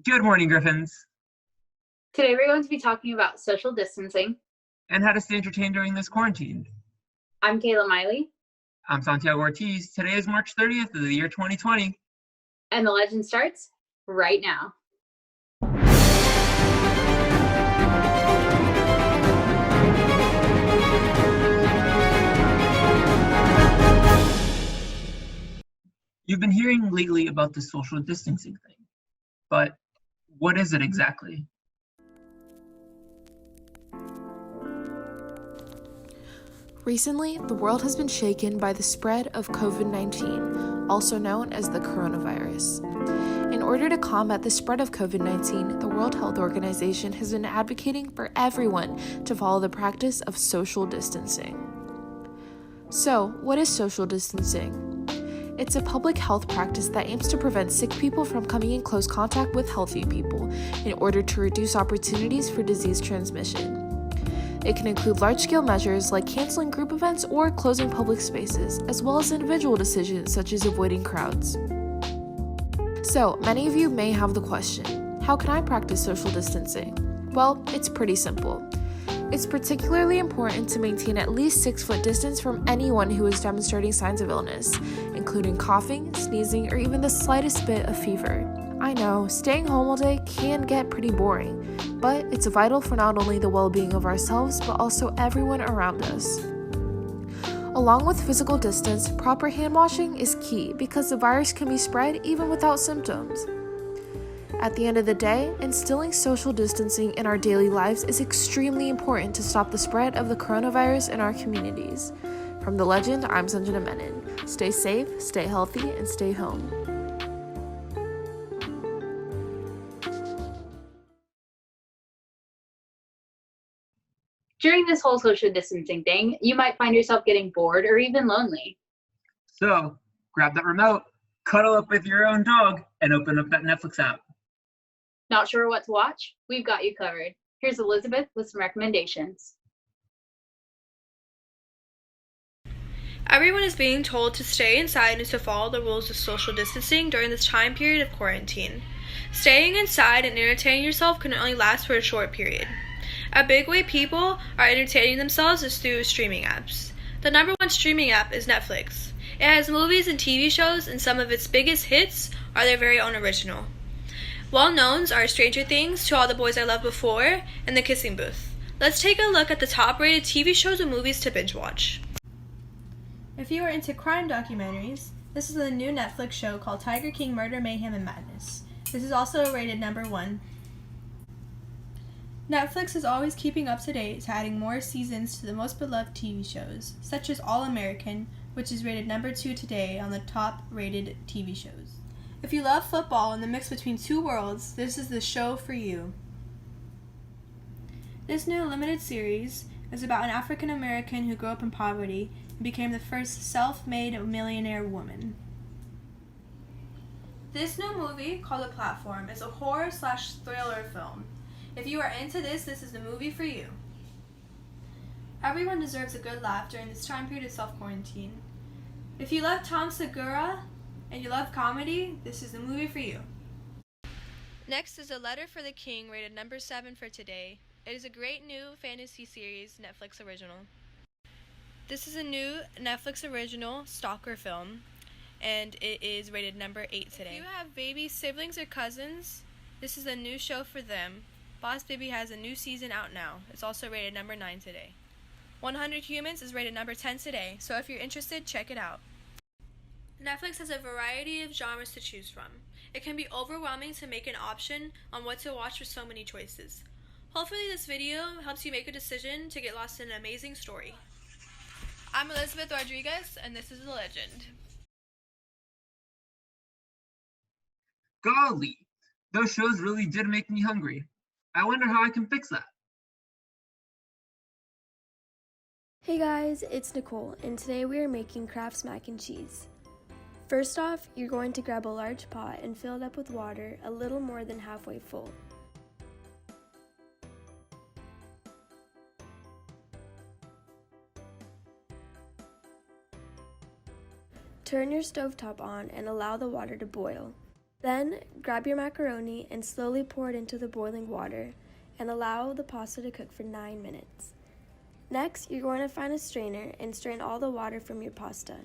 Good morning, Griffins, Today we're going to be talking about social distancing. and how to stay entertained during this quarantine. I'm Kayla Miley, I'm Santiago Ortiz. Today is March 30th of the year 2020. and the legend starts right now. You've been hearing lately about the social distancing thing, but what is it exactly? Recently, the world has been shaken by the spread of COVID-19, also known as the coronavirus. In order to combat the spread of COVID-19, the World Health Organization has been advocating for everyone to follow the practice of social distancing. So, what is social distancing? It's a public health practice that aims to prevent sick people from coming in close contact with healthy people in order to reduce opportunities for disease transmission. It can include large-scale measures like canceling group events or closing public spaces, as well as individual decisions such as avoiding crowds. So, many of you may have the question, how can I practice social distancing? Well, it's pretty simple. It's particularly important to maintain at least 6-foot distance from anyone who is demonstrating signs of illness, including coughing, sneezing, or even the slightest bit of fever. I know, staying home all day can get pretty boring, but it's vital for not only the well-being of ourselves, but also everyone around us. Along with physical distance, proper hand washing is key because the virus can be spread even without symptoms. At the end of the day, instilling social distancing in our daily lives is extremely important to stop the spread of the coronavirus in our communities. From The Legend, I'm Sanjana Menon. Stay safe, stay healthy, and stay home. During this whole social distancing thing, you might find yourself getting bored or even lonely. So, grab that remote, cuddle up with your own dog, and open up that Netflix app. Not sure what to watch? We've got you covered. Here's Elizabeth with some recommendations. Everyone is being told to stay inside and to follow the rules of social distancing during this time period of quarantine. Staying inside and entertaining yourself can only last for a short period. A big way people are entertaining themselves is through streaming apps. The number one streaming app is Netflix. It has movies and TV shows, and some of its biggest hits are their very own original. Well-knowns are Stranger Things, To All the Boys I Loved Before, and The Kissing Booth. Let's take a look at the top-rated TV shows and movies to binge watch. If you are into crime documentaries, this is a new Netflix show called Tiger King: Murder, Mayhem, and Madness. This is also rated number 1. Netflix is always keeping up to date to adding more seasons to the most beloved TV shows, such as All American, which is rated number 2 today on the top-rated TV shows. If you love football and the mix between two worlds, this is the show for you. This new limited series is about an African American who grew up in poverty and became the first self-made millionaire woman. This new movie, called The Platform, is a horror/thriller film. If you are into this is the movie for you. Everyone deserves a good laugh during this time period of self-quarantine. If you love Tom Segura and you love comedy, this is the movie for you. Next is A Letter for the King, rated number 7 for today. It is a great new fantasy series Netflix original. This is a new Netflix original stalker film, and it is rated number 8 today. If you have baby siblings or cousins, this is a new show for them. Boss Baby has a new season out now. It's also rated number 9 today. 100 Humans is rated number 10 today, so if you're interested, check it out. Netflix has a variety of genres to choose from. It can be overwhelming to make an option on what to watch with so many choices. Hopefully this video helps you make a decision to get lost in an amazing story. I'm Elizabeth Rodriguez, and this is The Legend. Golly, those shows really did make me hungry. I wonder how I can fix that. Hey guys, it's Nicole, and today we are making Kraft's mac and cheese. First off, you're going to grab a large pot and fill it up with water a little more than halfway full. Turn your stovetop on and allow the water to boil. Then, grab your macaroni and slowly pour it into the boiling water and allow the pasta to cook for 9 minutes. Next, you're going to find a strainer and strain all the water from your pasta.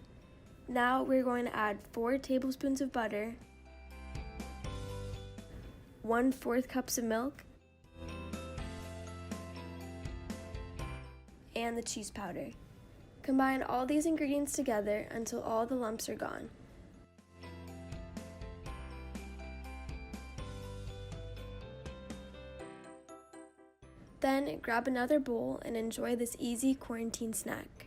Now, we're going to add 4 tablespoons of butter, 1/4 cups of milk, and the cheese powder. Combine all these ingredients together until all the lumps are gone. Then grab another bowl and enjoy this easy quarantine snack.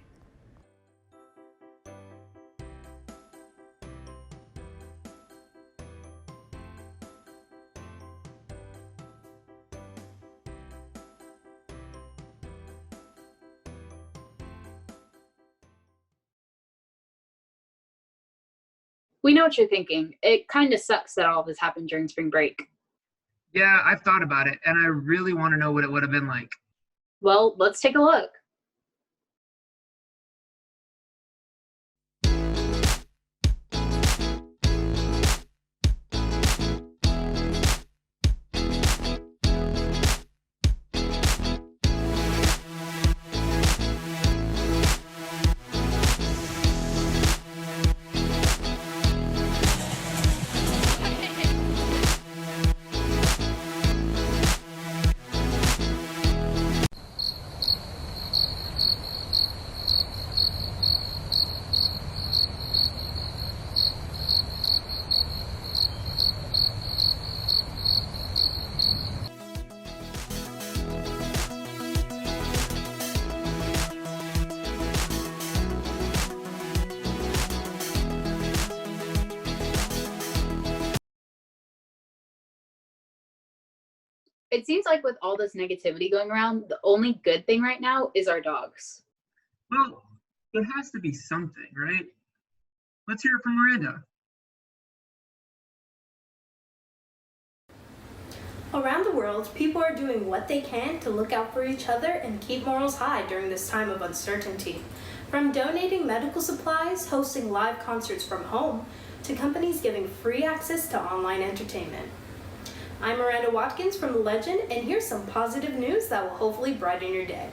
We know what you're thinking. It kind of sucks that all of this happened during spring break. Yeah, I've thought about it, and I really want to know what it would have been like. Well, let's take a look. It seems like with all this negativity going around, the only good thing right now is our dogs. Well, there has to be something, right? Let's hear it from Miranda. Around the world, people are doing what they can to look out for each other and keep morals high during this time of uncertainty. From donating medical supplies, hosting live concerts from home, to companies giving free access to online entertainment. I'm Miranda Watkins from The Legend, and here's some positive news that will hopefully brighten your day.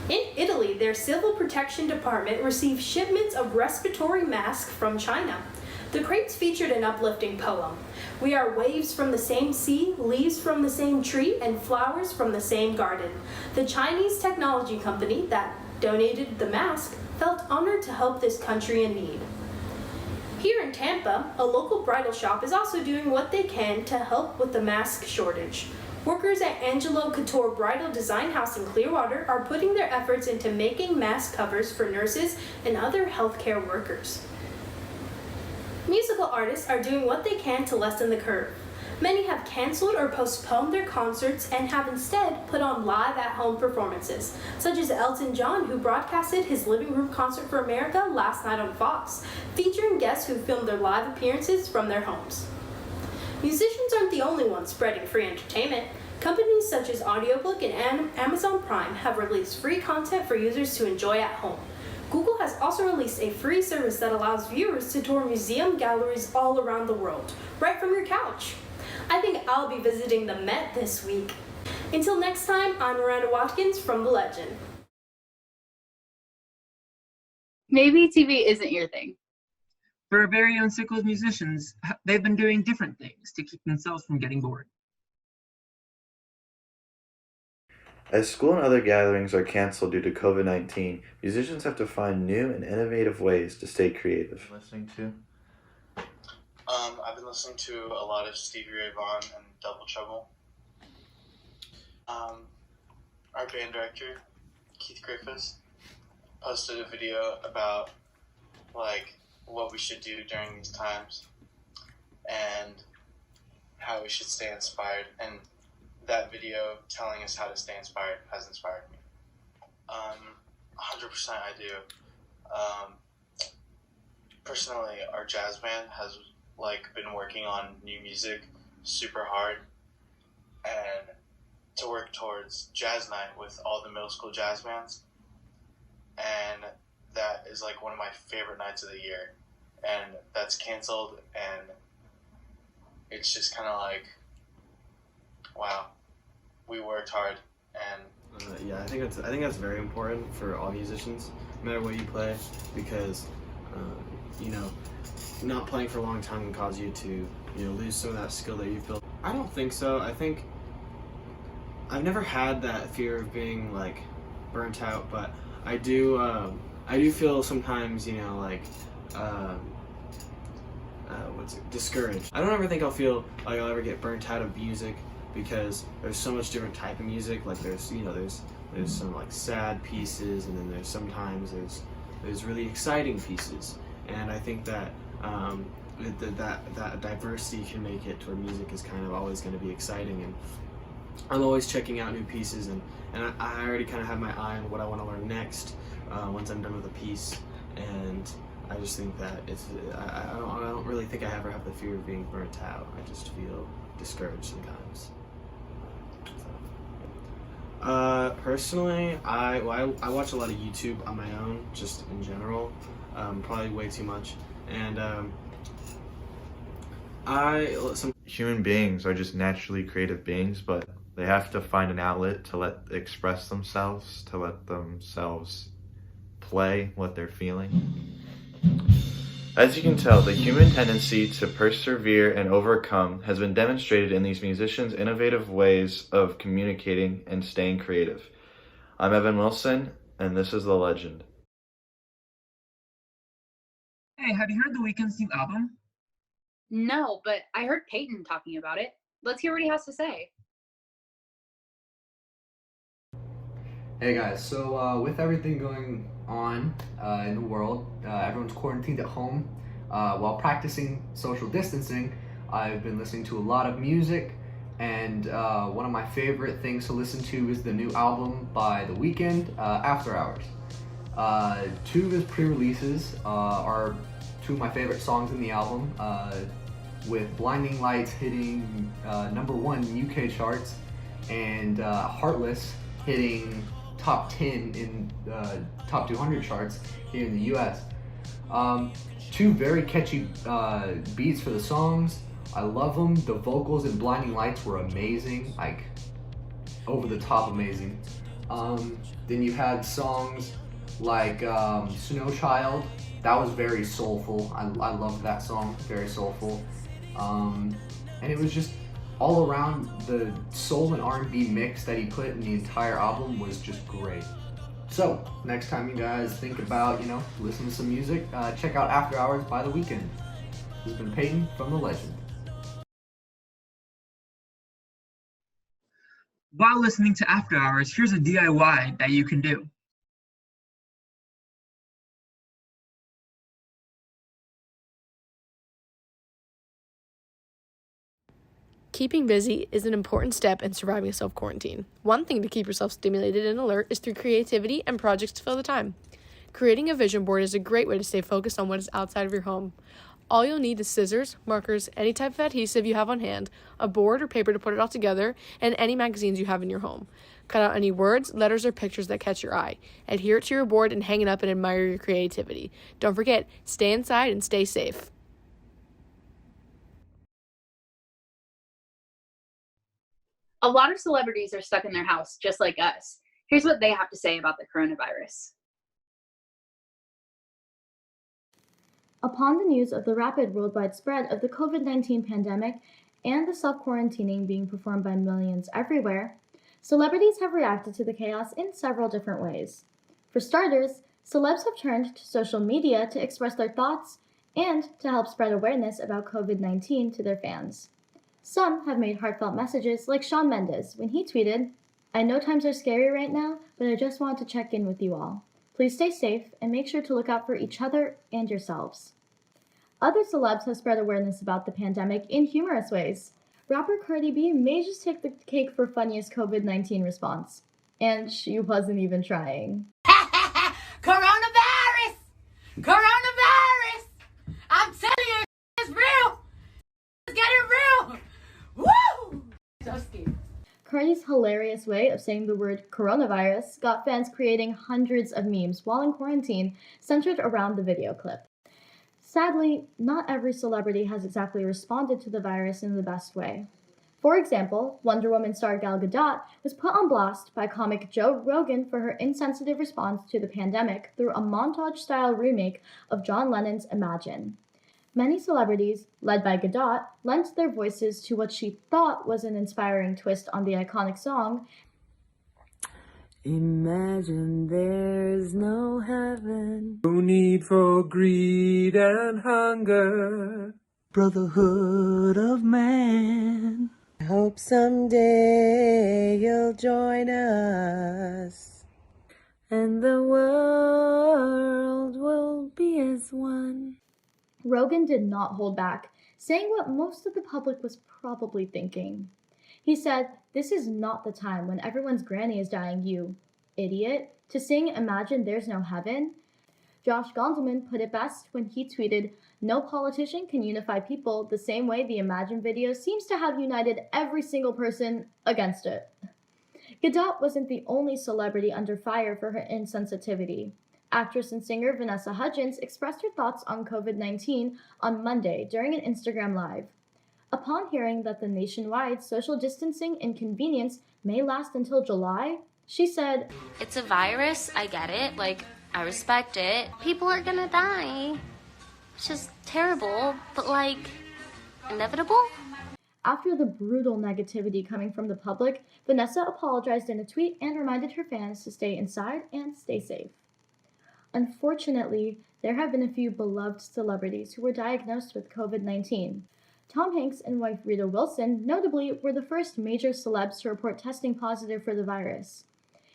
In Italy, their civil protection department received shipments of respiratory masks from China. The crates featured an uplifting poem. We are waves from the same sea, leaves from the same tree, and flowers from the same garden. The Chinese technology company that donated the mask felt honored to help this country in need. Here in Tampa, a local bridal shop is also doing what they can to help with the mask shortage. Workers at Angelo Couture Bridal Design House in Clearwater are putting their efforts into making mask covers for nurses and other healthcare workers. Musical artists are doing what they can to lessen the curve. Many have canceled or postponed their concerts and have instead put on live at-home performances, such as Elton John, who broadcasted his Living Room Concert for America last night on Fox, featuring guests who filmed their live appearances from their homes. Musicians aren't the only ones spreading free entertainment. Companies such as Audiobook and Amazon Prime have released free content for users to enjoy at home. Google has also released a free service that allows viewers to tour museum galleries all around the world, right from your couch. I think I'll be visiting the Met this week. Until next time, I'm Miranda Watkins from The Legend. Maybe TV isn't your thing. For our very own Sickles musicians, they've been doing different things to keep themselves from getting bored. As school and other gatherings are canceled due to COVID-19, musicians have to find new and innovative ways to stay creative. Listening to? I've been listening to a lot of Stevie Ray Vaughan and Double Trouble. Our band director, Keith Griffiths, posted a video about what we should do during these times and how we should stay inspired. And that video telling us how to stay inspired has inspired me. 100% I do. Personally, our jazz band has been working on new music super hard, and to work towards jazz night with all the middle school jazz bands, and that is one of my favorite nights of the year, and that's canceled, and it's just kind of like, wow, we worked hard. And yeah, I think that's very important for all musicians, no matter what you play, because not playing for a long time can cause you to lose some of that skill that you've built. I don't think so. I think I've never had that fear of being like burnt out, but I do feel sometimes discouraged. I don't ever think I'll feel like I'll ever get burnt out of music, because there's so much different type of music. Like there's some like sad pieces, and then there's really exciting pieces, and I think that that diversity can make it to where music is kind of always going to be exciting, and I'm always checking out new pieces, and I already kind of have my eye on what I want to learn next once I'm done with a piece, and I just think that I don't really think I ever have the fear of being burnt out. I just feel discouraged sometimes. Personally, I watch a lot of YouTube on my own, just in general, probably way too much, and Human beings are just naturally creative beings, but they have to find an outlet to express themselves, to let themselves play what they're feeling. As you can tell, the human tendency to persevere and overcome has been demonstrated in these musicians' innovative ways of communicating and staying creative. I'm Evan Wilson, and this is The Legend. Hey, have you heard The Weeknd's new album? No, but I heard Peyton talking about it. Let's hear what he has to say. Hey guys, so with everything going on in the world, everyone's quarantined at home. While practicing social distancing, I've been listening to a lot of music, and one of my favorite things to listen to is the new album by The Weeknd, After Hours. Two of his pre-releases are two of my favorite songs in the album, with Blinding Lights hitting #1 UK charts, and Heartless hitting top 10 in top 200 charts here in the US. Two very catchy beats for the songs. I love them. The vocals in Blinding Lights were amazing, like over the top amazing. Then you had songs like Snow Child. That was very soulful. I loved that song, very soulful. And it was just all around, the soul and R&B mix that he put in the entire album was just great. So, next time you guys think about, listening to some music, check out After Hours by The Weeknd. This has been Peyton from The Legend. While listening to After Hours, here's a DIY that you can do. Keeping busy is an important step in surviving self-quarantine. One thing to keep yourself stimulated and alert is through creativity and projects to fill the time. Creating a vision board is a great way to stay focused on what is outside of your home. All you'll need is scissors, markers, any type of adhesive you have on hand, a board or paper to put it all together, and any magazines you have in your home. Cut out any words, letters, or pictures that catch your eye. Adhere it to your board and hang it up and admire your creativity. Don't forget, stay inside and stay safe. A lot of celebrities are stuck in their house, just like us. Here's what they have to say about the coronavirus. Upon the news of the rapid worldwide spread of the COVID-19 pandemic and the self-quarantining being performed by millions everywhere, celebrities have reacted to the chaos in several different ways. For starters, celebs have turned to social media to express their thoughts and to help spread awareness about COVID-19 to their fans. Some have made heartfelt messages, like Shawn Mendes when he tweeted, "I know times are scary right now, but I just want to check in with you all. Please stay safe and make sure to look out for each other and yourselves." Other celebs have spread awareness about the pandemic in humorous ways. Rapper Cardi B may just take the cake for funniest COVID-19 response. And she wasn't even trying. Coronavirus! Coronavirus! I'm telling you, it's real! It's getting real! Woo! So scared. Cardi's hilarious way of saying the word coronavirus got fans creating hundreds of memes while in quarantine centered around the video clip. Sadly, not every celebrity has exactly responded to the virus in the best way. For example, Wonder Woman star Gal Gadot was put on blast by comic Joe Rogan for her insensitive response to the pandemic through a montage-style remake of John Lennon's Imagine. Many celebrities, led by Gadot, lent their voices to what she thought was an inspiring twist on the iconic song. Imagine there's no heaven, no need for greed and hunger, brotherhood of man. I hope someday you'll join us, and the world will be as one. Rogan did not hold back, saying what most of the public was probably thinking. He said, "This is not the time when everyone's granny is dying, you idiot, to sing Imagine There's No Heaven." Josh Gondelman put it best when he tweeted, "No politician can unify people the same way the Imagine video seems to have united every single person against it." Gadot wasn't the only celebrity under fire for her insensitivity. Actress and singer Vanessa Hudgens expressed her thoughts on COVID-19 on Monday during an Instagram Live. Upon hearing that the nationwide social distancing inconvenience may last until July, she said, "It's a virus, I get it, I respect it. People are gonna die. It's just terrible, but inevitable?" After the brutal negativity coming from the public, Vanessa apologized in a tweet and reminded her fans to stay inside and stay safe. Unfortunately, there have been a few beloved celebrities who were diagnosed with COVID-19. Tom Hanks and wife Rita Wilson, notably, were the first major celebs to report testing positive for the virus.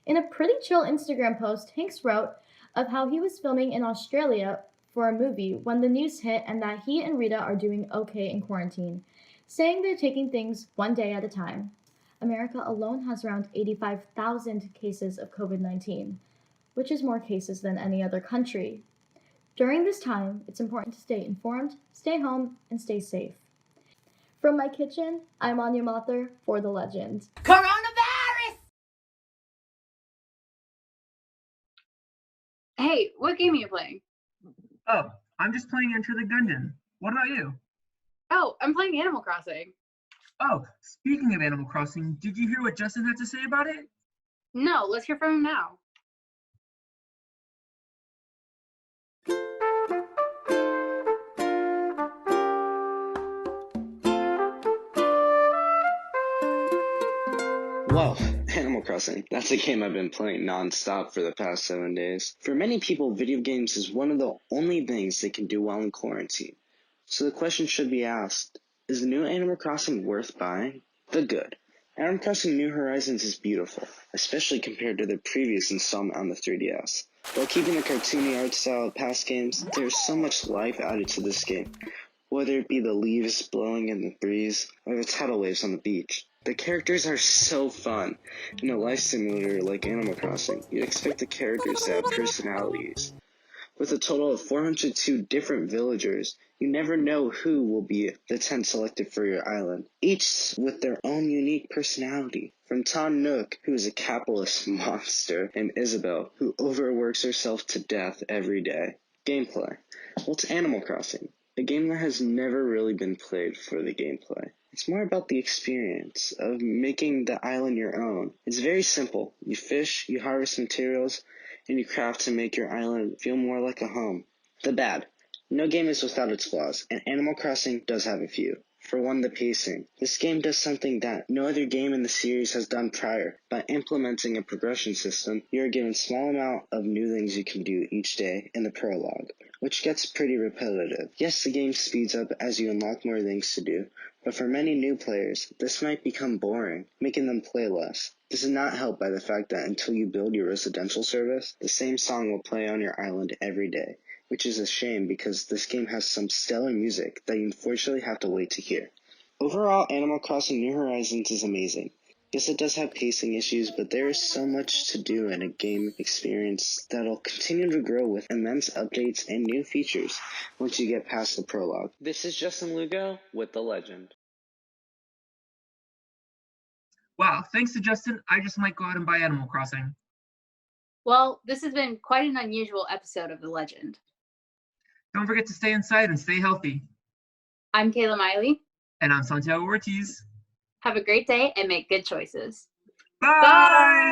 In a pretty chill Instagram post, Hanks wrote of how he was filming in Australia for a movie when the news hit and that he and Rita are doing okay in quarantine, saying they're taking things one day at a time. America alone has around 85,000 cases of COVID-19, which is more cases than any other country. During this time, it's important to stay informed, stay home, and stay safe. From my kitchen, I'm Anya Mathur for The Legend. Coronavirus! Hey, what game are you playing? Oh, I'm just playing Enter the Gungeon. What about you? Oh, I'm playing Animal Crossing. Oh, speaking of Animal Crossing, did you hear what Justin had to say about it? No, let's hear from him now. Well, Animal Crossing. That's a game I've been playing non-stop for the past 7 days. For many people, video games is one of the only things they can do while in quarantine. So the question should be asked, is the new Animal Crossing worth buying? The good. Animal Crossing New Horizons is beautiful, especially compared to the previous installment on the 3DS. While keeping the cartoony art style of past games, there's so much life added to this game, whether it be the leaves blowing in the breeze or the tidal waves on the beach. The characters are so fun. In a life simulator like Animal Crossing, you'd expect the characters to have personalities. With a total of 402 different villagers, you never know who will be the 10 selected for your island, each with their own unique personality. From Tom Nook, who is a capitalist monster, and Isabel, who overworks herself to death every day. Gameplay. Well, it's Animal Crossing, a game that has never really been played for the gameplay. It's more about the experience of making the island your own. It's very simple. You fish, you harvest materials, and you craft to make your island feel more like a home. The bad. No game is without its flaws, and Animal Crossing does have a few. For one, the pacing. This game does something that no other game in the series has done prior. By implementing a progression system, you are given a small amount of new things you can do each day in the prologue, which gets pretty repetitive. Yes, the game speeds up as you unlock more things to do, but for many new players, this might become boring, making them play less. This is not helped by the fact that until you build your residential service, the same song will play on your island every day, which is a shame because this game has some stellar music that you unfortunately have to wait to hear. Overall, Animal Crossing New Horizons is amazing. Yes, it does have pacing issues, but there is so much to do in a game experience that'll continue to grow with immense updates and new features once you get past the prologue. This is Justin Lugo with The Legend. Wow, thanks to Justin, I just might go out and buy Animal Crossing. Well, this has been quite an unusual episode of The Legend. Don't forget to stay inside and stay healthy. I'm Kayla Miley. And I'm Santiago Ortiz. Have a great day and make good choices. Bye!